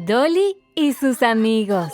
Dolly y sus amigos.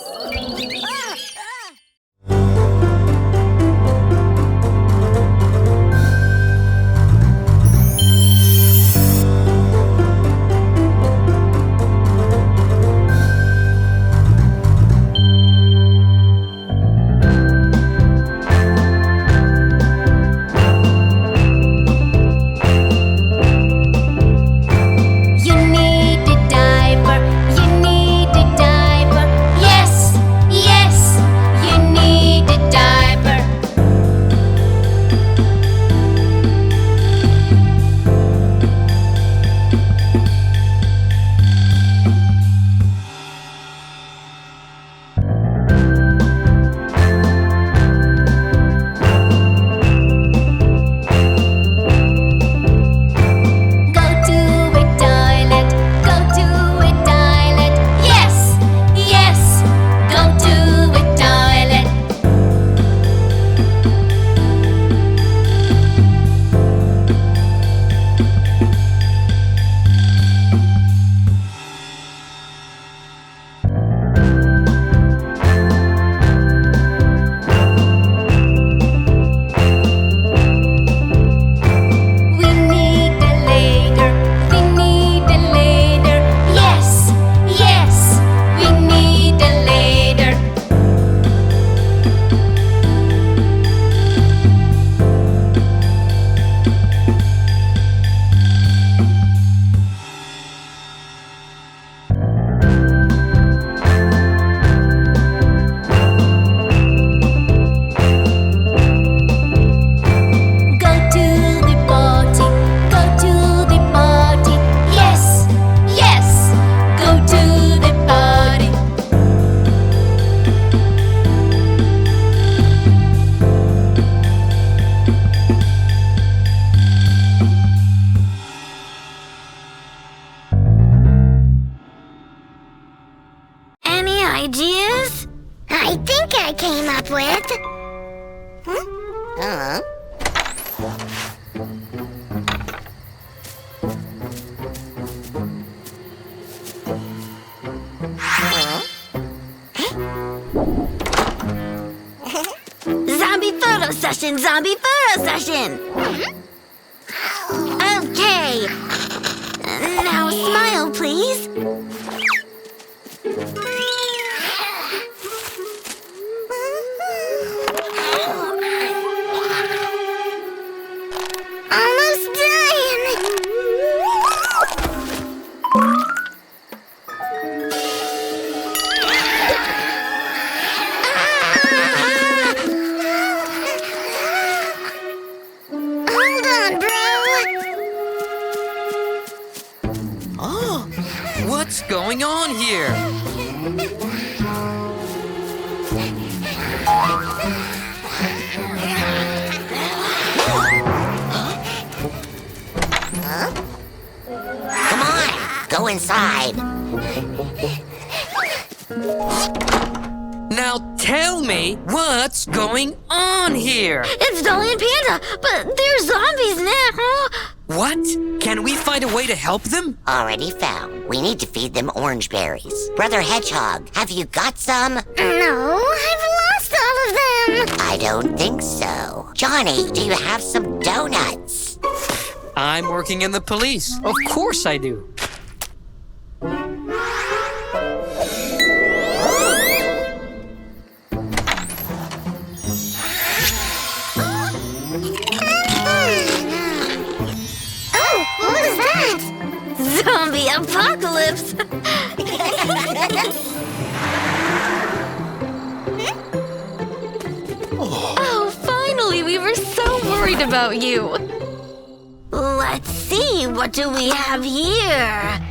Ideas? I think I came up with... Zombie photo session! Zombie photo session! Okay. Now smile, please. Almost done! Hold on, bro! Oh, what's going on here? Come on, go inside. Now tell me what's going on here. It's Dolly and Panda, but they're zombies now. What? Can we find a way to help them? Already found. We need to feed them orange berries. Brother Hedgehog, have you got some? No, I've lost all of them. I don't think so. Johnny, do you have some donuts? I'm working in the police. Of course I do. Oh, what was that? Zombie apocalypse. Oh, finally! We were so worried about you. Let's see, what do we have here?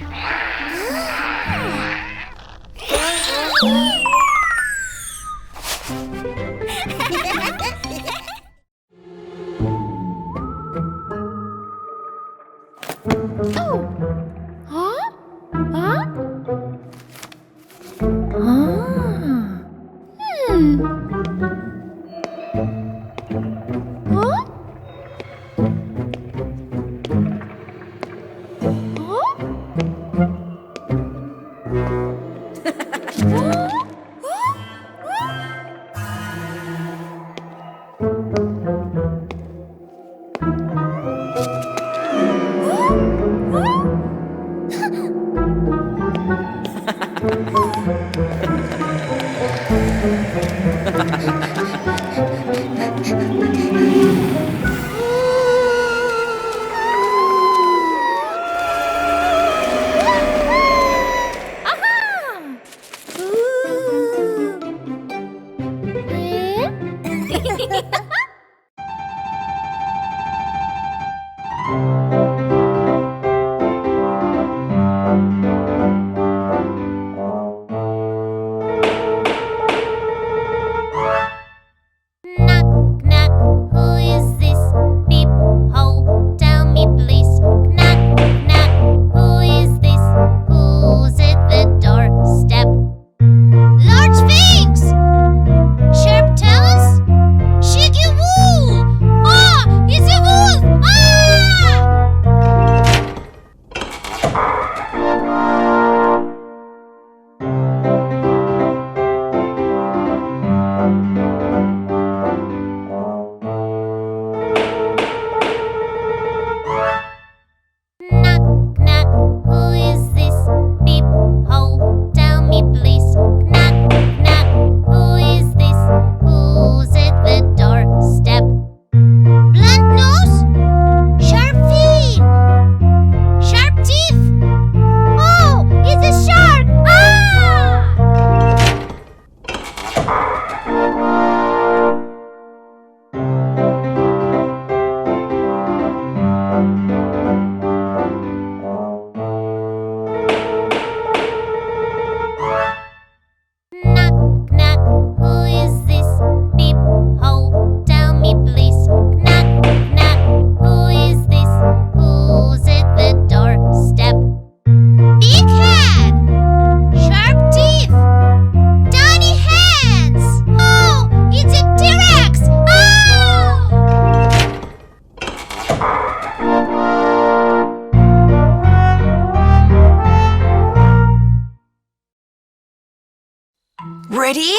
Ready?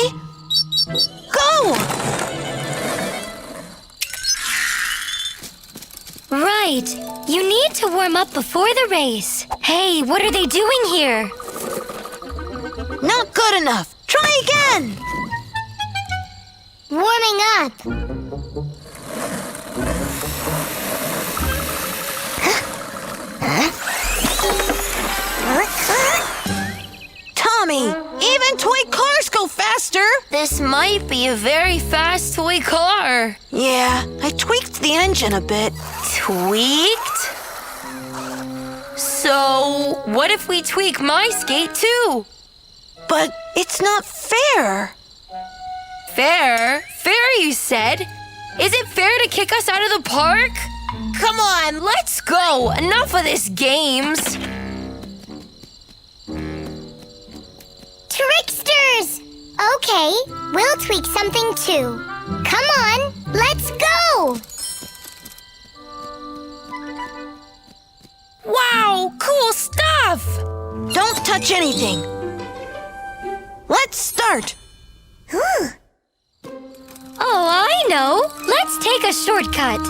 Go! Right. You need to warm up before the race. Hey, what are they doing here? Not good enough. Try again. Warming up. Tommy, even toy cars go faster. This might be a very fast toy car. Yeah, I tweaked the engine a bit. Tweaked? So, what if we tweak my skate too? But it's not fair. Fair? Fair, you said? Is it fair to kick us out of the park? Come on, let's go. Enough of this games. Tricksters! Okay, we'll tweak something too. Come on, let's go! Wow, cool stuff! Don't touch anything. Let's start. Oh, I know. Let's take a shortcut.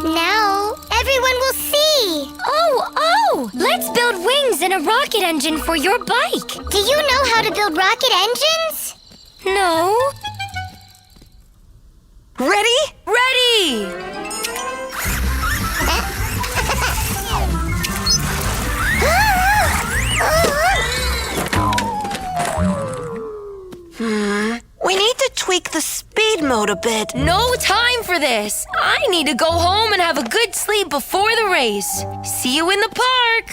Now, everyone will see. Oh! Let's build wings and a rocket engine for your bike. Do you know how to build rocket engines? No. Ready? Ready! We need to tweak the speed mode a bit. No time for this. I need to go home and have a good sleep before the race. See you in the park.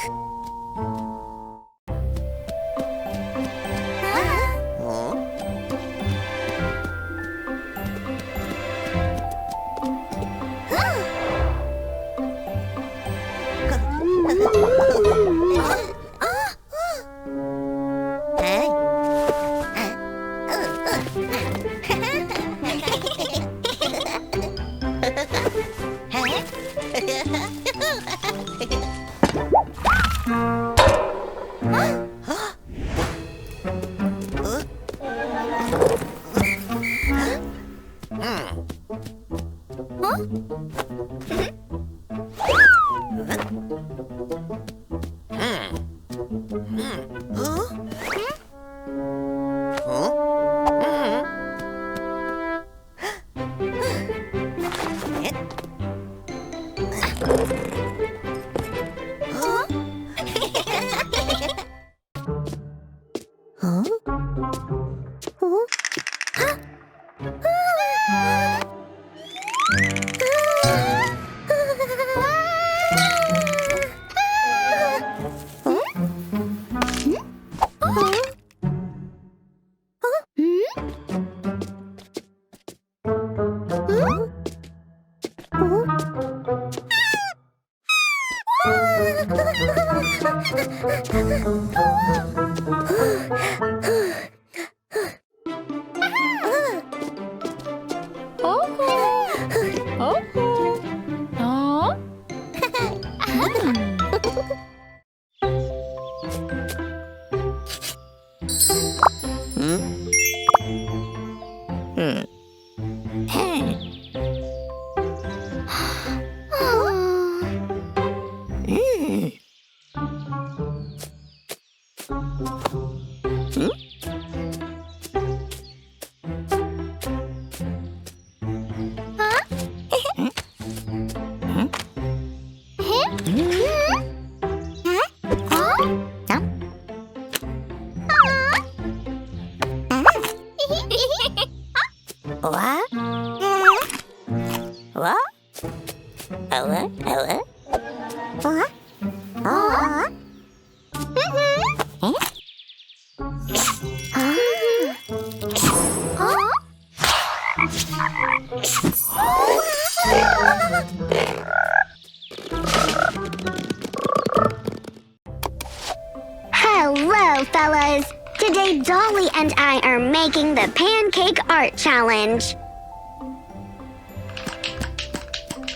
Hello, fellas. Today, Dolly and I are making the Pancake Art Challenge.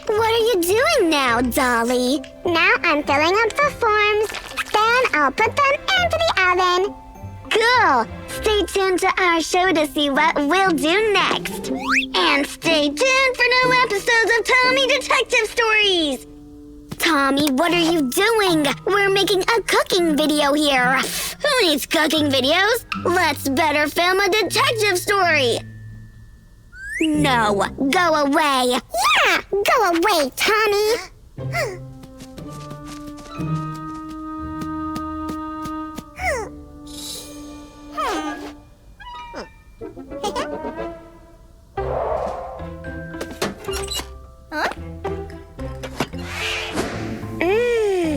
What are you doing now, Dolly? Now I'm filling out the forms. Then I'll put them into the oven. Cool! Stay tuned to our show to see what we'll do next. And stay tuned for new episodes of Tommy Detective Stories! Tommy, what are you doing? We're making a cooking video here. Who needs cooking videos? Let's better film a detective story. No, go away. Yeah, go away, Tommy.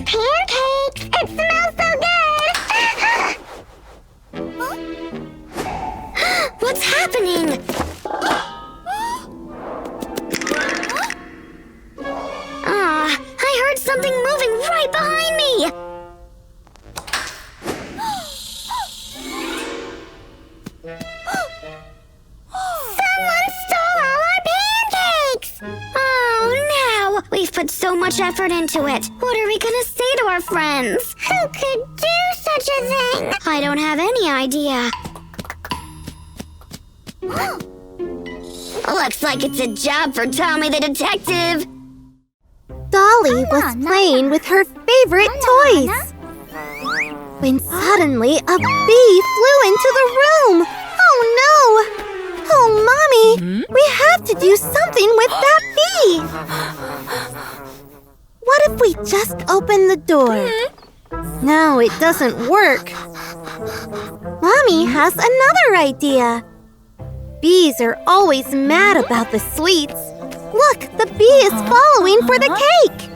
Pancakes! It smells so good! What's happening? I heard something moving right behind me! Someone stole all our pancakes! Oh, no! We've put so much effort into it. What are we gonna say to our friends? Who could do such a thing? I don't have any idea. Looks like it's a job for Tommy the Detective. Dolly was playing with her favorite toys when suddenly a bee flew into the room. Oh no! Oh, Mommy! We have to do something with that bee! What if we just open the door? No, it doesn't work. Mommy has another idea. Bees are always mad about the sweets. Look, the bee is following for the cake.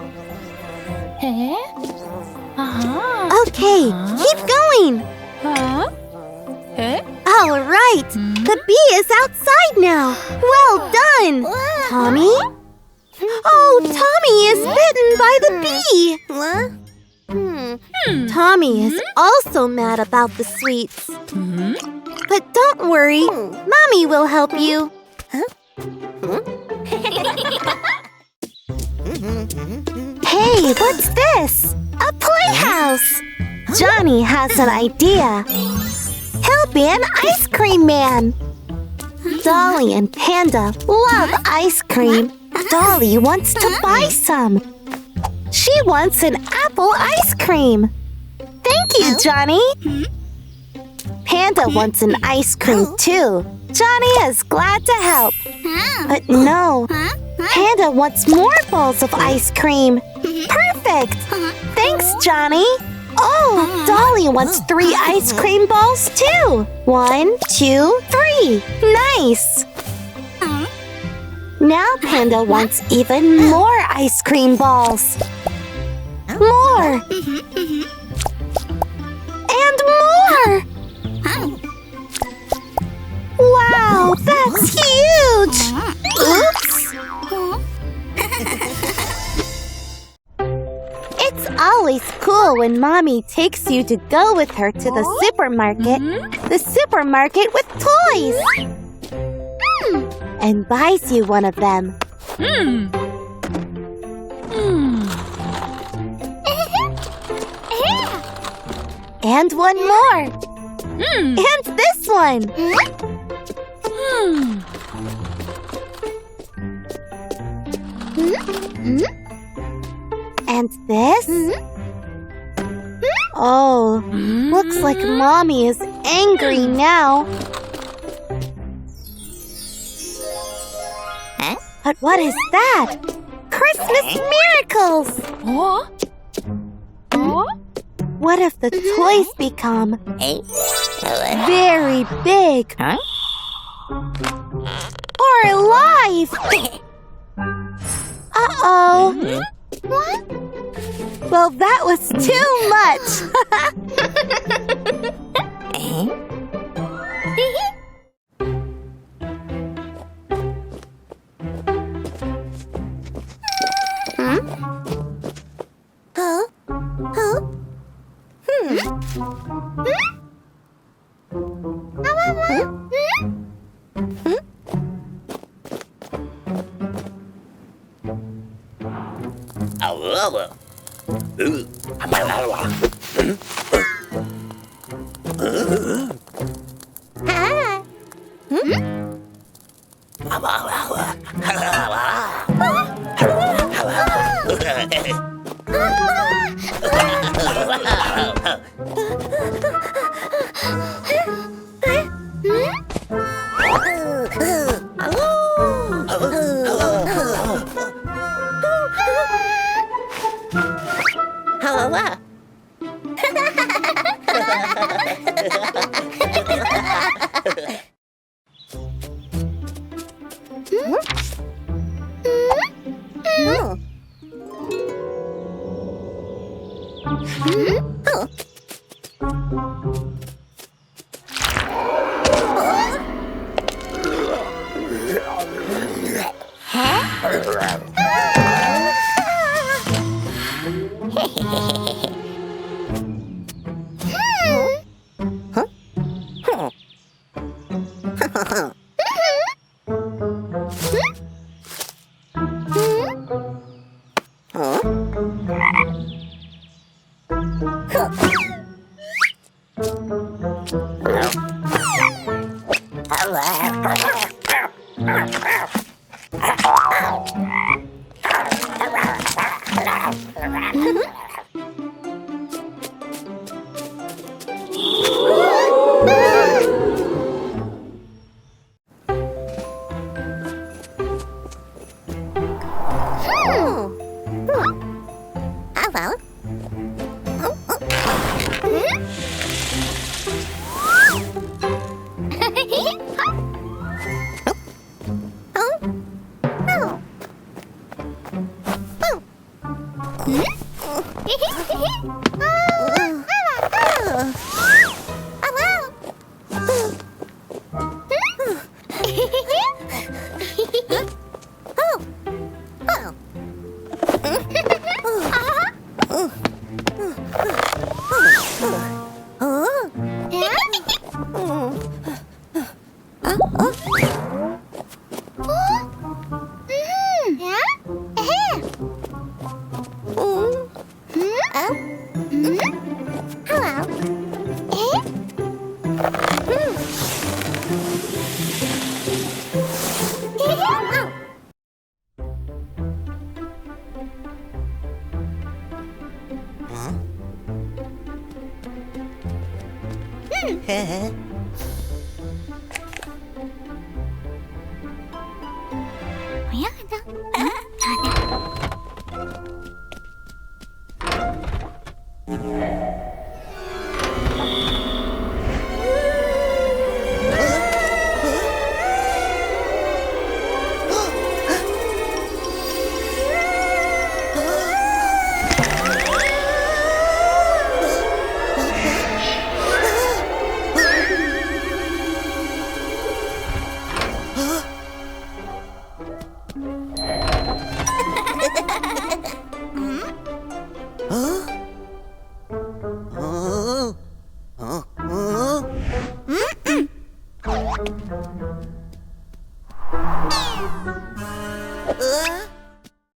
Okay, keep going. All right, the bee is outside now. Well done. Tommy? Oh, Tommy is bitten by the bee. Tommy is also mad about the sweets. But don't worry, Mommy will help you. Hey, what's this? A playhouse! Johnny has an idea. He'll be an ice cream man. Dolly and Panda love ice cream. Dolly wants to buy some. She wants an apple ice cream. Thank you, Johnny. Panda wants an ice cream too. Johnny is glad to help. But no, Panda wants more balls of ice cream. Perfect! Thanks, Johnny. Oh, Dolly wants 3 ice cream balls too. 1, 2, 3. Nice! Now Panda wants even more ice cream balls. More! And more! Wow, that's huge! Oops! It's always cool when Mommy takes you to go with her to the supermarket. The supermarket with toys! And buys you one of them. And one more. And this one. And this? Oh, looks like Mommy is angry now. But what is that? Christmas miracles! What if the toys become very big? Or alive? Uh-oh. What? Well, that was too much.